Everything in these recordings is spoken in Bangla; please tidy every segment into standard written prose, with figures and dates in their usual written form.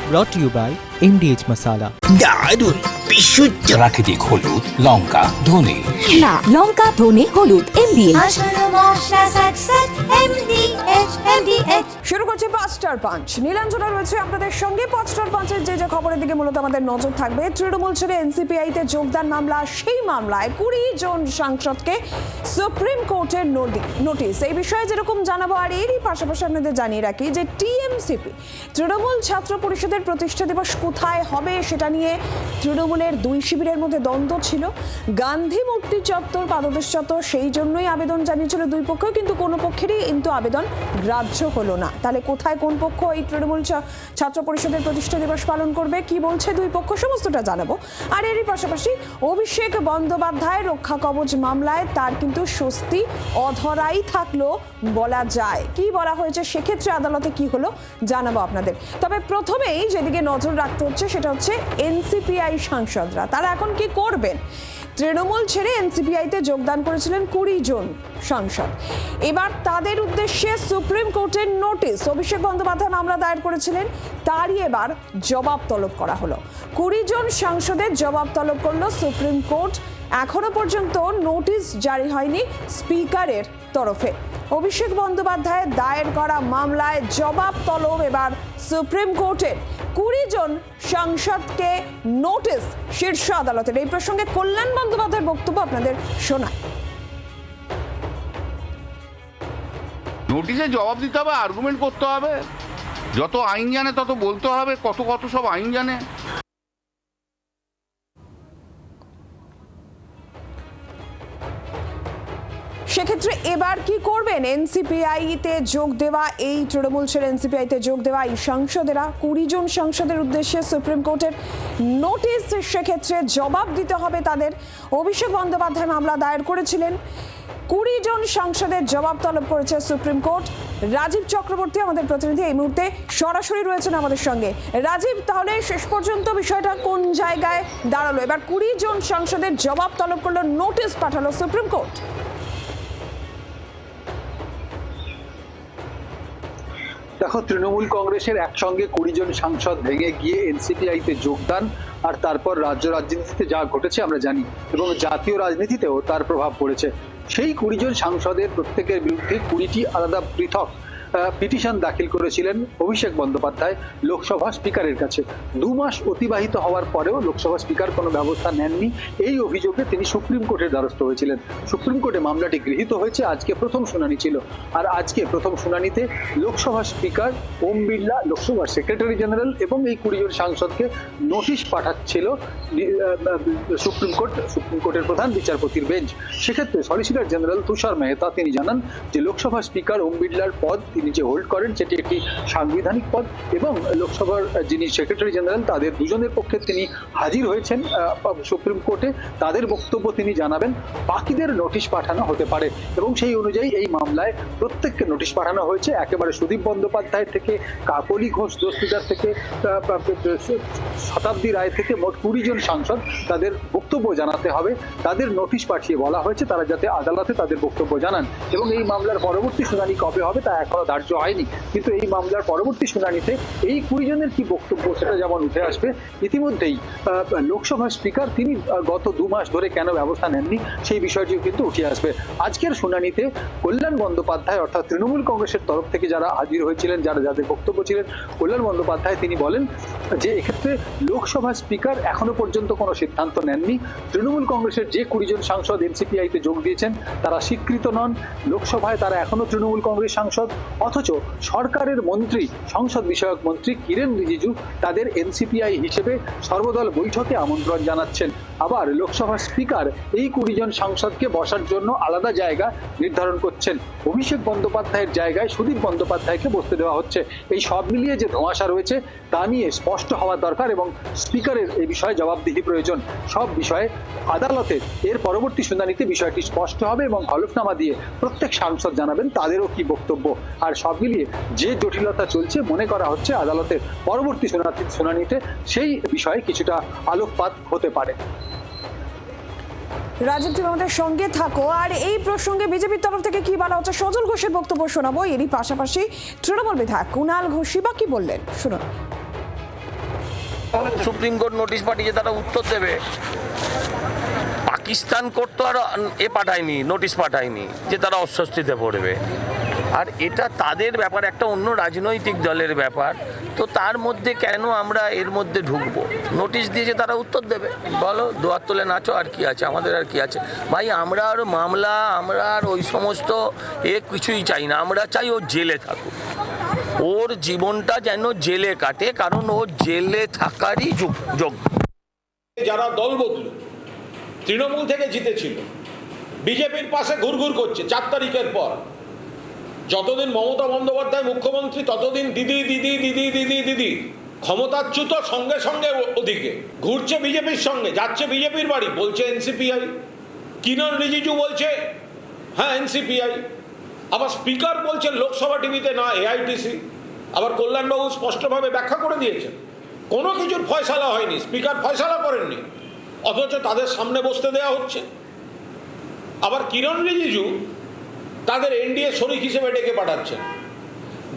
brought to you by MDH Masala. দারুণ বিশুদ্ধ প্রাকৃতিক হলুদ, লঙ্কা, ধনে। না, লঙ্কা, ধনে, হলুদ, MDH। শুরু করছি পাঁচটার পাঁচ। নীলাঞ্জনা রয়েছে আপনাদের সঙ্গে। পাঁচটার পাঁচের যে খবরের দিকে মূলত আমাদের নজর থাকবে, তৃণমূল ছেড়ে এনসিপিআইতে যোগদান মামলা, সেই মামলায় 20 জন সাংসদকে সুপ্রিম কোর্টের নোটিশ। এই বিষয়ে যেরকম জানাবো, আর এরই পাশাপাশি আপনাদের জানিয়ে রাখি যে টিএমসিপি তৃণমূল ছাত্র পরিষদের প্রতিষ্ঠা দিবস কোথায় হবে সেটা নিয়ে তৃণমূলের দুই শিবিরের মধ্যে দ্বন্দ্ব ছিল। গান্ধী মূর্তি চত্বর, পাদদেশ চত্বর, সেই জন্যই আবেদন জানিয়েছিল দুই পক্ষ, কিন্তু কোনো পক্ষেরই কিন্তু আবেদন গ্রাহ্য হলো না। তাহলে কোথায় কোন পক্ষ এই তৃণমূল ছাত্র পরিষদের প্রতিষ্ঠা দিবস পালন করবে, কি বলছে দুই পক্ষ, সমস্তটা জানাবো। আর এরই পাশাপাশি অভিষেক বন্দ্যোপাধ্যায় রক্ষা কবচ মামলায় তার কিন্তু স্বস্তি অধরাই থাকলো বলা যায়। কি বলা হয়েছে, সেক্ষেত্রে আদালতে কি হলো জানাবো আপনাদের। তবে প্রথমেই যেদিকে নজর রাখতে হচ্ছে সেটা হচ্ছে এনসিপিআই সাংসদরা, তারা এখন কি করবেন। তৃণমূল ছেড়ে এনসিপিআইতে যোগদান করেছিলেন 20 জন সাংসদ। এবার তাদের উদ্দেশ্যে সুপ্রিম কোর্টের নোটিশ, অভিষেক বন্দ্যোপাধ্যায় মামলা দায়ের করেছিলেন, তারই এবার জবাব তলব করা হলো। 20 জন সাংসদের জবাব তলব করলো সুপ্রিম কোর্ট। এখনো পর্যন্ত নোটিশ জারি হয়নি স্পিকারের তরফে। অভিষেক বন্দ্যোপাধ্যায় দায়ের করা মামলায় জবাব তলব এবার সুপ্রিম কোর্টের। 20 জন সাংসদকে নোটিশ শীর্ষ আদালতের। এই প্রসঙ্গে কল্যাণ বন্দ্যোপাধ্যায়ের বক্তব্য আপনাদের শোনায়। নোটিশে জবাব দিতে হবে, আর্গুমেন্ট করতে হবে। যত আইন জানে তত বলতে হবে, কত কত সব আইন জানে। সেক্ষেত্রে এবার কি করবেন এনসিপিআইতে যোগ দেওয়া, এই তৃণমূল ছেড়ে এনসিপিআইতে যোগ দেওয়া এই সাংসদেরা? 20 জন সাংসদের উদ্দেশ্যে সুপ্রিম কোর্টের নোটিশ, সেক্ষেত্রে জবাব দিতে হবে তাদের। অভিষেক বন্দ্যোপাধ্যায় মামলা দায়ের করেছিলেন, 20 জন সাংসদের জবাব তলব করেছে সুপ্রিম কোর্ট। রাজীব চক্রবর্তী আমাদের প্রতিনিধি এই মুহূর্তে সরাসরি রয়েছেন আমাদের সঙ্গে। রাজীব, তাহলে শেষ পর্যন্ত বিষয়টা কোন জায়গায় দাঁড়ালো? এবার 20 জন সাংসদের জবাব তলব করলো, নোটিশ পাঠালো সুপ্রিম কোর্ট। দেখো, তৃণমূল কংগ্রেসের একসঙ্গে 20 জন সাংসদ ভেঙে গিয়ে এনসিপিআইতে যোগদান, আর তারপর রাজ্য রাজনীতিতে যা ঘটেছে আমরা জানি, এবং জাতীয় রাজনীতিতেও তার প্রভাব পড়েছে। সেই 20 জন সাংসদের প্রত্যেকের বিরুদ্ধে 20টি আলাদা পৃথক পিটিশন দাখিল করেছিলেন অভিষেক বন্দ্যোপাধ্যায় লোকসভা স্পিকারের কাছে। 2 মাস অতিবাহিত হওয়ার পরেও লোকসভা স্পিকার কোনো ব্যবস্থা নেননি। এই অভিযোগে তিনি সুপ্রিম কোর্টের দ্বারস্থ হয়েছিলেন। সুপ্রিম কোর্টে মামলাটি গৃহীত হয়েছে। আজকে প্রথম শুনানি ছিল, আর আজকে প্রথম শুনানিতে লোকসভা স্পিকার ওম বিড়লা, লোকসভার সেক্রেটারি জেনারেল এবং এই 20 জন সাংসদকে নোটিশ পাঠাচ্ছিল সুপ্রিম কোর্টের প্রধান বিচারপতির বেঞ্চ। সেক্ষেত্রে সলিসিটর জেনারেল তুষার মেহতা তিনি জানান যে লোকসভা স্পিকার ওম বিড়লার পদ তিনি যে হোল্ড করেন সেটি একটি সাংবিধানিক পদ, এবং লোকসভার যিনি সেক্রেটারি জেনারেল তাদের দুজনের পক্ষে তিনি হাজির হয়েছেন সুপ্রিম কোর্টে। তাদের বক্তব্য তিনি জানাবেন, বাকিদের নোটিশ পাঠানো হতে পারে, এবং সেই অনুযায়ী এই মামলায় প্রত্যেককে নোটিশ পাঠানো হয়েছে। একেবারে সুদীপ বন্দ্যোপাধ্যায় থেকে, কাকলি ঘোষ দস্তিদার থেকে, শতাব্দী রায় থেকে মোট 20 জন সাংসদ তাদের বক্তব্য জানাতে হবে। তাদের নোটিশ পাঠিয়ে বলা হয়েছে তারা যাতে আদালতে তাদের বক্তব্য জানান, এবং এই মামলার পরবর্তী শুনানি কবে হবে তা এখনো ধার্য হয়নি। কিন্তু এই মামলার পরবর্তী শুনানিতে এই 20 জনের কি বক্তব্য সেটা যেমন উঠে আসবে। ইতিমধ্যেই লোকসভার স্পিকার তিনি গত 2 মাস ধরে কেন ব্যবস্থা নেননি সেই বিষয়টিও কিন্তু উঠে আসবে। আজকের শুনানিতে কল্যাণ বন্দ্যোপাধ্যায় অর্থাৎ তৃণমূল কংগ্রেসের তরফ থেকে যারা হাজির হয়েছিলেন, যাদের বক্তব্য ছিলেন, কল্যাণ বন্দ্যোপাধ্যায় তিনি বলেন যে এক্ষেত্রে লোকসভা স্পিকার এখনো পর্যন্ত কোনো সিদ্ধান্ত নেননি। তৃণমূল কংগ্রেসের যে 20 জন সাংসদ এনসিপিআইতে যোগ দিয়েছেন তারা স্বীকৃত নন। লোকসভায় তারা এখনো তৃণমূল কংগ্রেস সাংসদ, অথচ সরকারের মন্ত্রী, সংসদ বিষয়ক মন্ত্রী কিরেন রিজিজু তাদের এনসিপিআই হিসেবে সর্বদল বৈঠকে আমন্ত্রণ জানাচ্ছেন। আবার লোকসভার স্পিকার এই 20 জন সাংসদকে বসার জন্য আলাদা জায়গা নির্ধারণ করছেন। অভিষেক বন্দ্যোপাধ্যায়ের জায়গায় সুদীপ বন্দ্যোপাধ্যায়কে বসতে দেওয়া হচ্ছে। এই সব মিলিয়ে যে ধোঁয়াশা রয়েছে তা নিয়ে স্পষ্ট হওয়া দরকার, এবং স্পিকারের এই বিষয়ে জবাবদিহি প্রয়োজন। সব বিষয়ে আদালতে এর পরবর্তী শুনানিতে বিষয়টি স্পষ্ট হবে, এবং হলফনামা দিয়ে প্রত্যেক সাংসদ জানাবেন তাদেরও কি বক্তব্য। আর সব মিলিয়ে যে জটিলতা চলছে, মনে করা হচ্ছে আদালতের পরবর্তী শুনানিতে সেই বিষয়ে কিছুটা আলোকপাত হতে পারে। রাজীব, তুমি আমাদের সঙ্গে থাকো। আর এই প্রসঙ্গে বিজেপির তরফ থেকে কি বলা হচ্ছে, সজল ঘোষের বক্তব্য শোনাবো। এরই পাশাপাশি তৃণমূল বিধায়ক কুণাল ঘোষই বা কি বললেন, শুনুন। সুপ্রিম কোর্ট নোটিশ পাঠিয়েছে, তারা উত্তর দেবে। পাকিস্তান কোর্ট তো আর পাঠায়নি, নোটিশ পাঠায়নি যে তারা অস্বস্তিতে পড়বে। আর এটা তাদের ব্যাপার, একটা অন্য রাজনৈতিক দলের ব্যাপার। তো তার মধ্যে কেন আমরা এর মধ্যে ঢুকবো? নোটিশ দিয়েছে, তারা উত্তর দেবে। বলো, দুয়ার তুলে নাচো, আর কি আছে আমাদের, আর কি আছে ভাই? আমরা আর মামলা, আমরা আর ওই সমস্ত কিছুই চাই না। আমরা চাই ও জেলে থাকুক, ওর জীবনটা যেন জেলে কাটে, কারণ ও জেলে থাকারই যোগ্য। যারা দল বদলু, তৃণমূল থেকে জিতেছিল, বিজেপির পাশে ঘুরঘুর করছে 4 তারিখের পর। যতদিন মমতা বন্দ্যোপাধ্যায় মুখ্যমন্ত্রী ততদিন দিদি দিদি দিদি দিদি দিদি, ক্ষমতাচ্যুত সঙ্গে সঙ্গে ওদিকে ঘুরছে বিজেপির সঙ্গে, যাচ্ছে বিজেপির বাড়ি, বলছে এনসিপিআই। কিরণ রিজিজু বলছে হ্যাঁ এনসিপিআই, আবার স্পিকার বলছেন লোকসভা টিভিতে না এআইটিসি। আবার কল্যাণবাবু স্পষ্টভাবে ব্যাখ্যা করে দিয়েছেন কোনো কিছুর ফয়সালা হয়নি, স্পিকার ফয়সালা করেননি, অথচ তাদের সামনে বসতে দেওয়া হচ্ছে। আবার কিরণ রিজিজু তাদের এনডিএ শরিক হিসেবে ডেকে পাঠাচ্ছেন।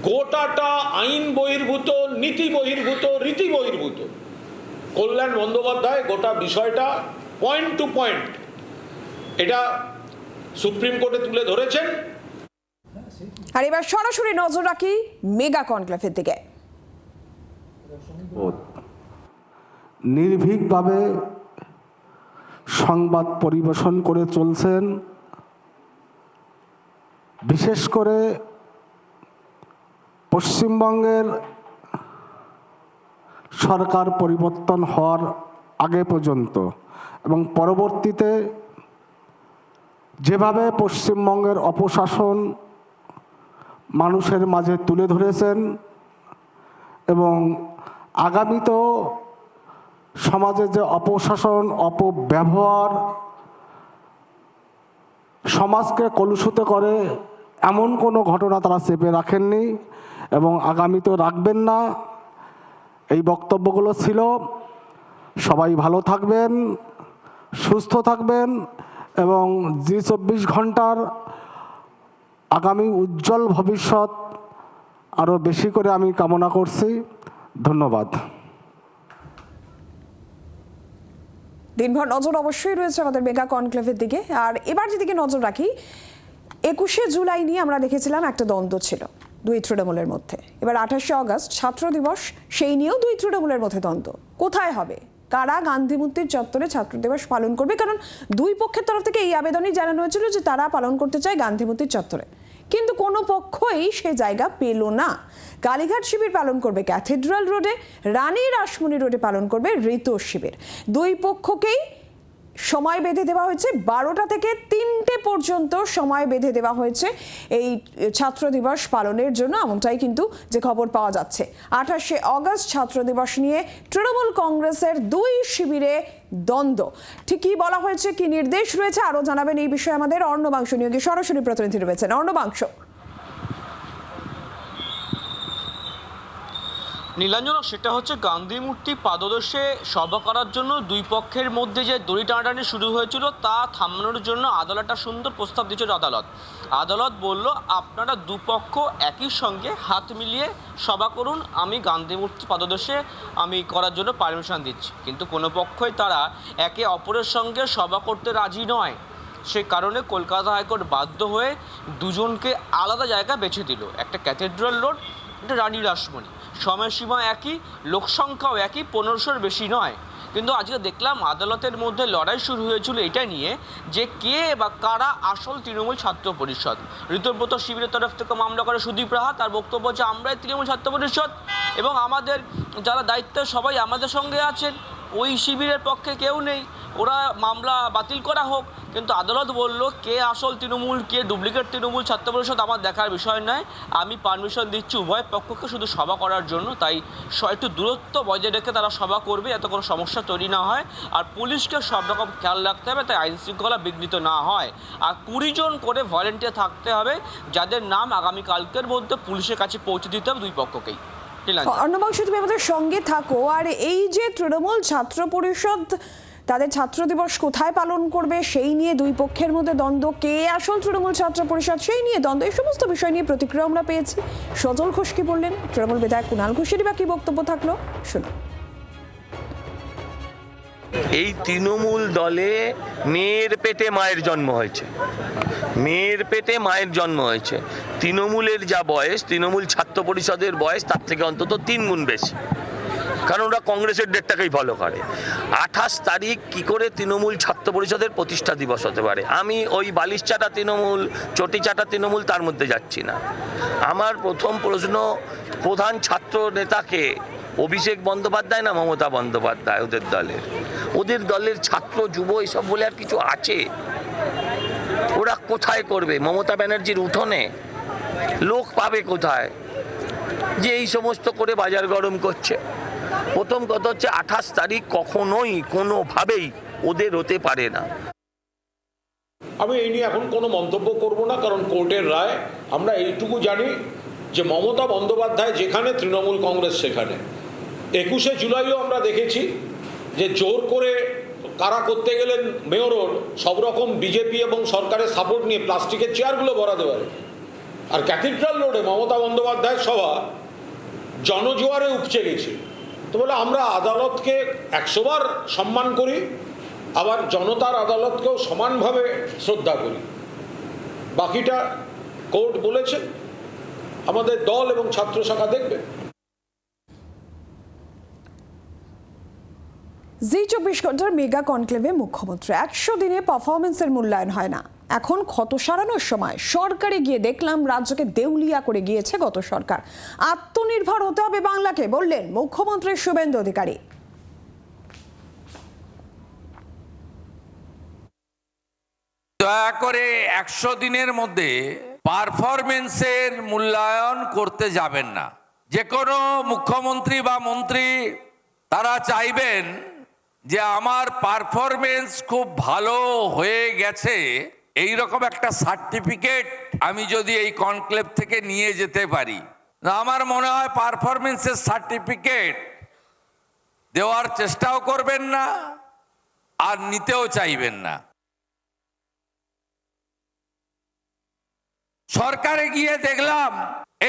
গোটাটা আইন বহির্ভূত, নীতি বহির্ভূত, রীতি বহির্ভূত। কল্যাণ বন্দ্যোপাধ্যায় গোটা বিষয়টা পয়েন্ট টু পয়েন্ট এটা সুপ্রিম কোর্টে তুলে ধরেছেন। আর এবার সরাসরি নজর রাখি মেগা কনক্লেভের দিকে। নির্ভীকভাবে সংবাদ পরিবেশন করে চলছেন, বিশেষ করে পশ্চিমবঙ্গের সরকার পরিবর্তন হওয়ার আগে পর্যন্ত এবং পরবর্তীতে যেভাবে পশ্চিমবঙ্গের অপশাসন মানুষের মাঝে তুলে ধরেছেন এবং আগামীতেও সমাজে যে অপশাসন, অপব্যবহার সমাজকে কলুষিত করে এমন কোনো ঘটনা তারা চেপে রাখেননি এবং আগামীতেও রাখবেন না। এই বক্তব্যগুলো ছিল। সবাই ভালো থাকবেন, সুস্থ থাকবেন এবং জি24 ঘন্টার আগামী উজ্জ্বল ভবিষ্যৎ আরও বেশি করে আমি কামনা করছি। ধন্যবাদ। দিনভর নজর অবশ্যই রয়েছে আমাদের মেগা কনক্লেভের দিকে। আর এবার যেদিকে নজর রাখি, 21শে জুলাই নিয়ে আমরা দেখেছিলাম একটা দ্বন্দ্ব ছিল দুই তৃণমূলের মধ্যে। এবার 28শে অগস্ট ছাত্র দিবস, সেই নিয়েও দুই তৃণমূলের মধ্যে দ্বন্দ্ব। কোথায় হবে, কারা গান্ধী মূর্তির চত্বরে ছাত্র দিবস পালন করবে? কারণ দুই পক্ষের তরফ থেকে এই আবেদনই জানানো হয়েছিল যে তারা পালন করতে চায় গান্ধী মূর্তির চত্বরে, কিন্তু কোনো পক্ষই সে জায়গা পেল না। কালীঘাট শিবির পালন করবে ক্যাথেড্রাল রোডে, রানী রাসমণি রোডে পালন করবে ঋত শিবির। দুই পক্ষকেই সময় বেঁধে দেওয়া হয়েছে, 12টা থেকে 3টে পর্যন্ত সময় বেঁধে দেওয়া হয়েছে এই ছাত্র দিবস পালনের জন্য, এমনটাই কিন্তু যে খবর পাওয়া যাচ্ছে। 28শে অগস্ট ছাত্র দিবস নিয়ে তৃণমূল কংগ্রেসের দুই শিবিরে দ্বন্দ্ব। ঠিক কি বলা হয়েছে, কি নির্দেশ রয়েছে, আরও জানাবেন এই বিষয়ে আমাদের অর্ণবাংশ নিয়োগী সরাসরি প্রতিনিধি রয়েছেন। অর্ণবাংশ। নীলাঞ্জনা, সেটা হচ্ছে গান্ধী মূর্তি পাদদেশে সভা করার জন্য দুই পক্ষের মধ্যে যে দড়ি টানাটানি শুরু হয়েছিল তা থামানোর জন্য আদালত একটা সুন্দর প্রস্তাব দিয়েছিল। আদালত বলল, আপনারা দুপক্ষ একই সঙ্গে হাত মিলিয়ে সভা করুন, আমি গান্ধী মূর্তি পাদদেশে আমি করার জন্য পারমিশন দিচ্ছি। কিন্তু কোনো পক্ষই তারা একে অপরের সঙ্গে সভা করতে রাজি নয়। সে কারণে কলকাতা হাইকোর্ট বাধ্য হয়ে দুজনকে আলাদা জায়গা বেছে দিল, একটা ক্যাথেড্রাল রোড, একটা রানী রাসমণি। সময়সীমা একই, লোকসংখ্যাও একই, 1500-র বেশি নয়। কিন্তু আজকে দেখলাম আদালতের মধ্যে লড়াই শুরু হয়েছিল এটা নিয়ে যে কে বা কারা আসল তৃণমূল ছাত্র পরিষদ। ঋতব্রত শিবিরের তরফ থেকে মামলা করে সুদীপ রাহা, তার বক্তব্য হচ্ছে আমরাই তৃণমূল ছাত্র পরিষদ এবং আমাদের যারা দায়িত্বে সবাই আমাদের সঙ্গে আছেন, ওই শিবিরের পক্ষে কেউ নেই, ওরা মামলা বাতিল করা হোক। কিন্তু আদালত বলল, কে আসল তৃণমূল, কে ডুপ্লিকেট তৃণমূল ছাত্র পরিষদ আমার দেখার বিষয় নয়, আমি পারমিশন দিচ্ছি উভয় পক্ষকে শুধু সভা করার জন্য। তাই একটু দূরত্ব বজায় রেখে তারা সভা করবে, এত কোনো সমস্যা তৈরি না হয়। আর পুলিশকে সব রকম খেয়াল রাখতে হবে, তাই আইন শৃঙ্খলা বিঘ্নিত না হয়। আর 20 জন করে ভলেন্টিয়ার থাকতে হবে, যাদের নাম আগামীকালকের মধ্যে পুলিশের কাছে পৌঁছে দিতে হবে দুই পক্ষকেই। অর্ণবাংশ, তুমি আমাদের সঙ্গে থাকো। আর এই যে তৃণমূল ছাত্র পরিষদ তাদের ছাত্র দিবস কোথায় পালন করবে সেই নিয়ে দুই পক্ষের মধ্যে দ্বন্দ্ব, কে আসল তৃণমূল ছাত্র পরিষদ সেই নিয়ে দ্বন্দ্ব, এই সমস্ত বিষয় নিয়ে প্রতিক্রিয়া আমরা পেয়েছি। সজল ঘোষ কি বললেন, তৃণমূল বিধায়ক কুণাল ঘোষেরই বা কি বক্তব্য থাকলো, শুনুন। এই তৃণমূল দলে মেয়ের পেটে মায়ের জন্ম হয়েছে, মেয়ের পেটে মায়ের জন্ম হয়েছে। তৃণমূলের যা বয়স, তৃণমূল ছাত্র পরিষদের বয়স তার থেকে অন্তত 3 গুণ বেশি, কারণ ওরা কংগ্রেসের ডেটটাকেই ফলো করে। 28 তারিখ কি করে তৃণমূল ছাত্র পরিষদের প্রতিষ্ঠা দিবস হতে পারে? আমি ওই বালিশচাটা তৃণমূল, চটিচাটা তৃণমূল তার মধ্যে যাচ্ছি না। আমার প্রথম প্রশ্ন, প্রধান ছাত্র নেতাকে অভিষেক বন্দ্যোপাধ্যায় না মমতা বন্দ্যোপাধ্যায়? ওদের দলের ছাত্র যুব এসব বলে আর কিছু আছে? ওরা কোথায় করবে? মমতা ব্যানার্জির উঠোনে? লোক পাবে কোথায় যে এই সমস্ত করে বাজার গরম করছে? প্রথম কথা হচ্ছে 28 তারিখ কখনোই কোনোভাবেই ওদের হতে পারে না। আমি এই নিয়ে এখন কোনো মন্তব্য করব না, কারণ কোর্টের রায়। আমরা এইটুকু জানি যে মমতা বন্দ্যোপাধ্যায় যেখানে, তৃণমূল কংগ্রেস সেখানে। 21শে জুলাইও আমরা দেখেছি যে জোর করে কারা করতে গেলেন মেয়র সব রকম বিজেপি এবং সরকারের সাপোর্ট নিয়ে প্লাস্টিকের চেয়ারগুলো ভরাতে পারে। আর ক্যাথিড্রাল রোডে মমতা বন্দ্যোপাধ্যায়ের সভা জনজোয়ারে উপচে গেছে। তো বলে আমরা আদালতকে 100 বার সম্মান করি, আবার জনতার আদালতকেও সমানভাবে শ্রদ্ধা করি। বাকিটা কোর্ট বলেছে, আমাদের দল এবং ছাত্র শাখা দেখবে। জি 24 ঘন্টার মেগা কনক্লেভে মুখ্যমন্ত্রী 100 দিনে পারফরমেন্সের মূল্যায়ন হয় না, এখন ক্ষত সারানোর সময়। সরকারে গিয়ে দেখলাম রাজ্যকে দেউলিয়া করে গিয়েছে গত সরকার, আত্মনির্ভর হতে হবে বাংলাকে, বললেন মুখ্যমন্ত্রী শুভেন্দু অধিকারী। দয়া করে 100 দিনের মধ্যে পারফরমেন্সের মূল্যায়ন করতে যাবেন না। যে কোনো মুখ্যমন্ত্রী বা মন্ত্রী তারা চাইবেন যে আমার পারফরমেন্স খুব ভালো হয়ে গেছে, এই রকম একটা সার্টিফিকেট আমি যদি এই কনক্লেভ থেকে নিয়ে যেতে পারি। আমার মনে হয় পারফরমেন্সের সার্টিফিকেট দেওয়ার চেষ্টাও করবেন না, আর নিতেও চাইবেন না। সরকারে গিয়ে দেখলাম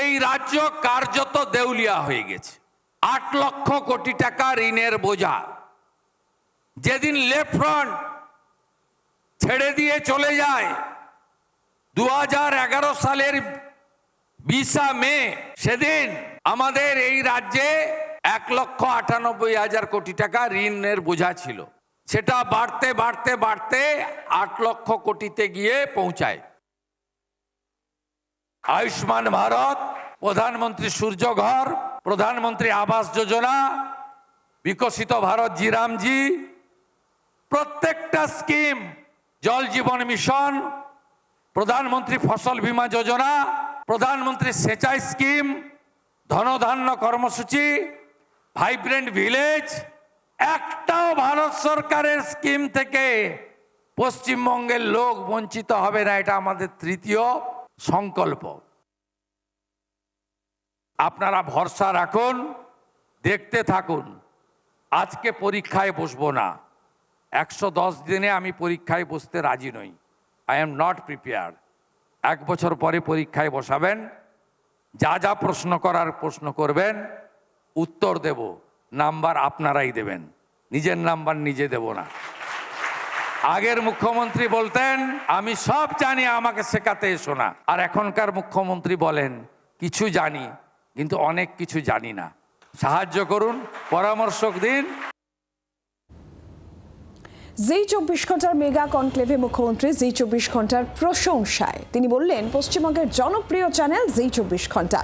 এই রাজ্য কার্যত দেউলিয়া হয়ে গেছে। 8 লক্ষ কোটি টাকা ঋণের বোঝা। যেদিন লেফট ফ্রন্ট ছেড়ে দিয়ে চলে যায় 2011 সালের 20 মে, সেদিন আমাদের এই রাজ্যে 1,98,000 কোটি টাকা ঋণের বোঝা ছিল। সেটা বাড়তে বাড়তে বাড়তে 8 লক্ষ কোটিতে গিয়ে পৌঁছায়। আয়ুষ্মান ভারত, প্রধানমন্ত্রী সূর্য ঘর, প্রধানমন্ত্রী আবাস যোজনা, বিকশিত ভারত জি রামজি, প্রত্যেকটা স্কিম, জল জীবন মিশন, প্রধানমন্ত্রী ফসল বীমা যোজনা, প্রধানমন্ত্রী সেচাই স্কিম, ধনধান্য কর্মসূচি, ভাইব্রেন্ট ভিলেজ, একটাও ভারত সরকারের স্কিম থেকে পশ্চিমবঙ্গের লোক বঞ্চিত হবে না। এটা আমাদের তৃতীয় সংকল্প। আপনারা ভরসা রাখুন, দেখতে থাকুন। আজকে পরীক্ষায় বসবো না, 110 দিনে আমি পরীক্ষায় বসতে রাজি নই। I am not prepared. 1 বছর পরে পরীক্ষায় বসাবেন, যা যা প্রশ্ন করার প্রশ্ন করবেন, উত্তর দেব, নাম্বার আপনারাই দেবেন, নিজের নাম্বার নিজে দেব না। আগের মুখ্যমন্ত্রী বলতেন আমি সব জানি, আমাকে শেখাতে এসো না। আর এখনকার মুখ্যমন্ত্রী বলেন কিছু জানি কিন্তু অনেক কিছু জানি না। সাহায্য করুন, পরামর্শ দিন। জি 24 ঘন্টার মেগা কনক্লেভে মুখ্যমন্ত্রী জি 24 ঘন্টার প্রশংসায় তিনি বললেন পশ্চিমবঙ্গের জনপ্রিয় চ্যানেল জি 24 ঘন্টা,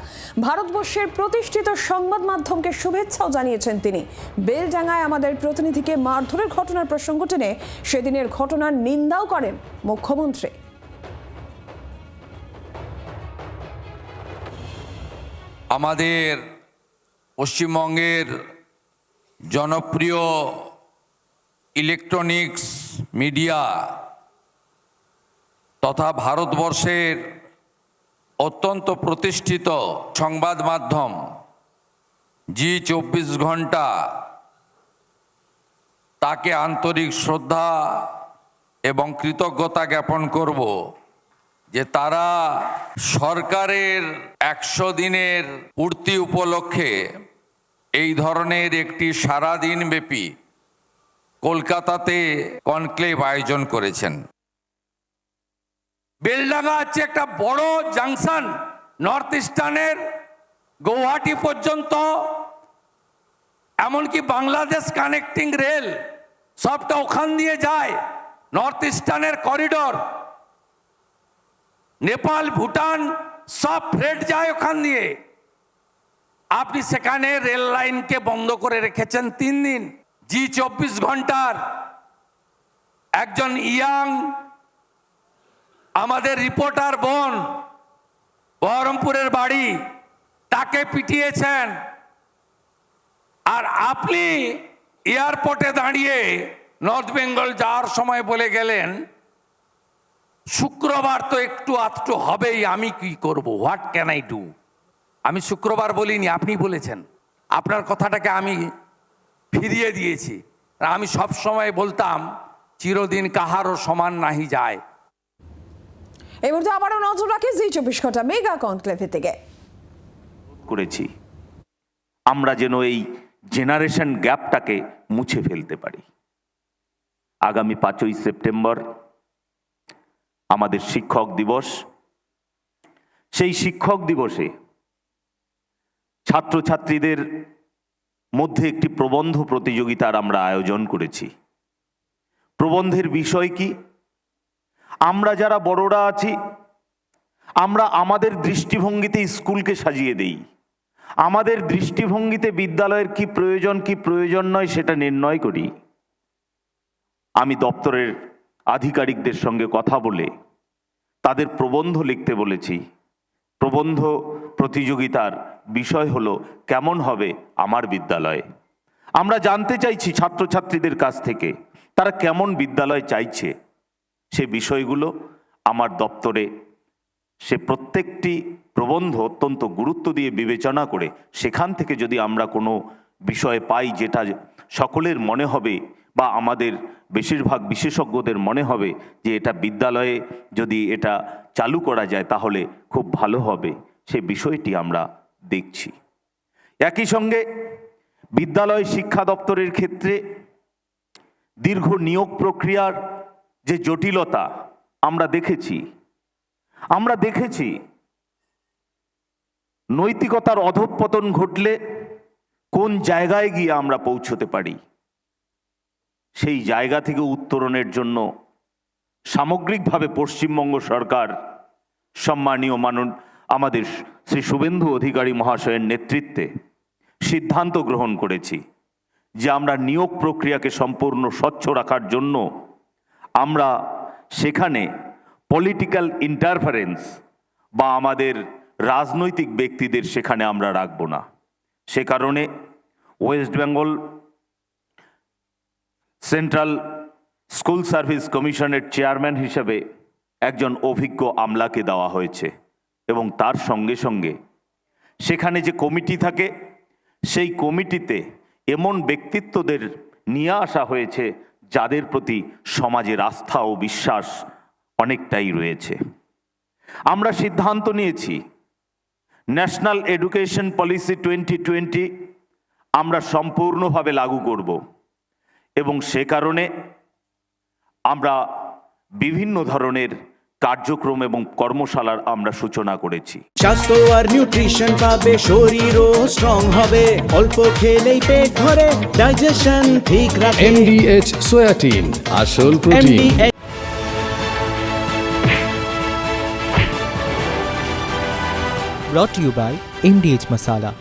ভারতবর্ষের প্রতিষ্ঠিত সংবাদ মাধ্যমকে শুভেচ্ছাও জানিয়েছেন তিনি। বেলডাঙ্গায় আমাদের প্রতিনিধিকে মারধরের ঘটনার প্রসঙ্গ টেনে সেদিনের ঘটনার নিন্দাও করেন মুখ্যমন্ত্রী। আমাদের পশ্চিমবঙ্গের জনপ্রিয় ইলেকট্রনিক্স মিডিয়া তথা ভারতবর্ষের অত্যন্ত প্রতিষ্ঠিত সংবাদ মাধ্যম জি 24 ঘন্টা, তাকে আন্তরিক শ্রদ্ধা এবং কৃতজ্ঞতা জ্ঞাপন করব যে তারা সরকারের 100 দিনের পূর্তি উপলক্ষে এই ধরনের একটি সারাদিনব্যাপী কলকাতাতে কনক্লেভ আয়োজন করেছেন। বেলডাঙ্গা হচ্ছে একটা বড় জাংশন, নর্থ ইস্টার্নের গৌহাটি পর্যন্ত, এমনকি বাংলাদেশ কানেক্টিং রেল সবটা ওখান দিয়ে যায়। নর্থ ইস্টার্নের করিডোর, নেপাল ভুটান সব ফ্রেট যায় ওখান দিয়ে। আপনি সেখানে রেল লাইনকে বন্ধ করে রেখেছেন 3 দিন। জি 24 ঘন্টার একজন ইয়াং আমাদের রিপোর্টার বোন, বহরমপুরের বাড়ি, তাকে পিটিয়েছেন। আর আপনি এয়ারপোর্টে দাঁড়িয়ে নর্থ বেঙ্গল যাওয়ার সময় বলে গেলেন শুক্রবার তো একটু আধটু হবেই, আমি কি করব, হোয়াট ক্যান আই ডু। আমি শুক্রবার বলিনি, আপনি বলেছেন। আপনার কথাটাকে আমি ফিরিয়ে দিয়েছি। আমি সব সময় বলতাম চিরদিন কাহারও সমান নাহি যায়। এই মুহূর্তে আবারও নজর রাখি জি 24 ঘন্টা মেগা কনক্লেভের দিকে। করেছি আমরা যেন এই জেনারেশন গ্যাপটাকে মুছে ফেলতে পারি। আগামী 5ই সেপ্টেম্বর আমাদের শিক্ষক দিবস। সেই শিক্ষক দিবসে ছাত্রছাত্রীদের মধ্যে একটি প্রবন্ধ প্রতিযোগিতার আমরা আয়োজন করেছি। প্রবন্ধের বিষয় কি? আমরা যারা বড়রা আছি, আমরা আমাদের দৃষ্টিভঙ্গিতে স্কুলকে সাজিয়ে দেই। আমাদের দৃষ্টিভঙ্গিতে বিদ্যালয়ের কি প্রয়োজন নয় সেটা নির্ণয় করি। আমি দপ্তরের আধিকারিকদের সঙ্গে কথা বলে তাদের প্রবন্ধ লিখতে বলেছি। প্রবন্ধ প্রতিযোগিতার বিষয় হলো কেমন হবে আমার বিদ্যালয়। আমরা জানতে চাইছি ছাত্রছাত্রীদের কাছ থেকে তারা কেমন বিদ্যালয় চাইছে। সে বিষয়গুলো আমার দপ্তরে সে প্রত্যেকটি প্রবন্ধ অত্যন্ত গুরুত্ব দিয়ে বিবেচনা করে সেখান থেকে যদি আমরা কোনো বিষয় পাই যেটা সকলের মনে হবে বা আমাদের বেশিরভাগ বিশেষজ্ঞদের মনে হবে যে এটা বিদ্যালয়ে যদি এটা চালু করা যায় তাহলে খুব ভালো হবে, সে বিষয়টি আমরা দেখছি। একই সঙ্গে বিদ্যালয় শিক্ষা দপ্তরের ক্ষেত্রে দীর্ঘ নিয়োগ প্রক্রিয়ার যে জটিলতা আমরা দেখেছি নৈতিকতার অধঃপতন ঘটলে কোন জায়গায় গিয়ে আমরা পৌঁছতে পারি, সেই জায়গা থেকে উত্তরণের জন্য সামগ্রিকভাবে পশ্চিমবঙ্গ সরকার সম্মানীয় আমাদের শ্রী শুভেন্দু অধিকারী মহাশয়ের নেতৃত্বে সিদ্ধান্ত গ্রহণ করেছি যে আমরা নিয়োগ প্রক্রিয়াকে সম্পূর্ণ স্বচ্ছ রাখার জন্য আমরা সেখানে পলিটিক্যাল ইন্টারফারেন্স বা আমাদের রাজনৈতিক ব্যক্তিদের সেখানে আমরা রাখব না। সে কারণে West Bengal central school service কমিশনের চেয়ারম্যান হিসেবে একজন অভিজ্ঞ আমলাকে দেওয়া হয়েছে এবং তার সঙ্গে সঙ্গে সেখানে যে কমিটি থাকে সেই কমিটিতে এমন ব্যক্তিত্বদের নিয়ে আসা হয়েছে যাদের প্রতি সমাজের আস্থা ও বিশ্বাস অনেকটাই রয়েছে। আমরা সিদ্ধান্ত নিয়েছি ন্যাশনাল এডুকেশন পলিসি 2020 আমরা সম্পূর্ণভাবে লাগু করব এবং সে কারণে আমরা বিভিন্ন ধরনের কার্যক্রম এবং কর্মশালার আমরা সূচনা করেছি। স্বাস্থ্য আর নিউট্রিশন পাবে, শরীরও স্ট্রং হবে, অল্প খেলেই পেট ভরে, ডাইজেশন ঠিক রাখে। MDH সোয়াটিন, আসল protein. Brought to you by MDH Masala।